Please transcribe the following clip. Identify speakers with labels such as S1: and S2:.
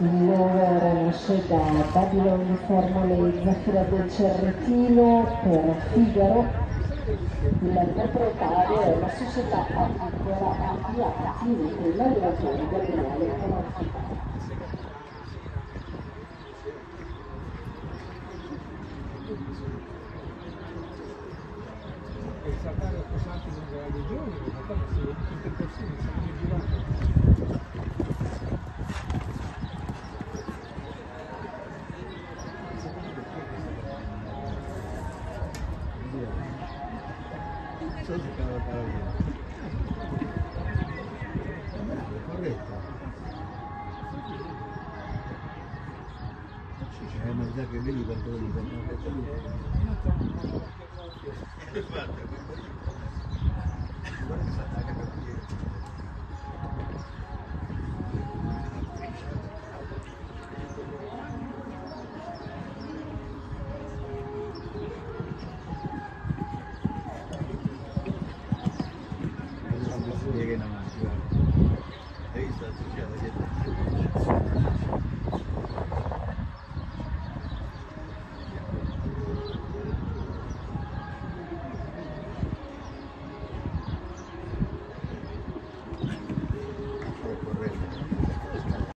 S1: Il logo nasce da Babylon Formale Zaffira del Cerretino per Figaro. Il proprietario è la società agricola Ampliati, mentre l'allevatore Gabriele Conoscita.
S2: E saltare a passati lungo la regione, in realtà se tutte le persone stanno girando. Corretto. Ma già che vedi quanto lo Hai visto?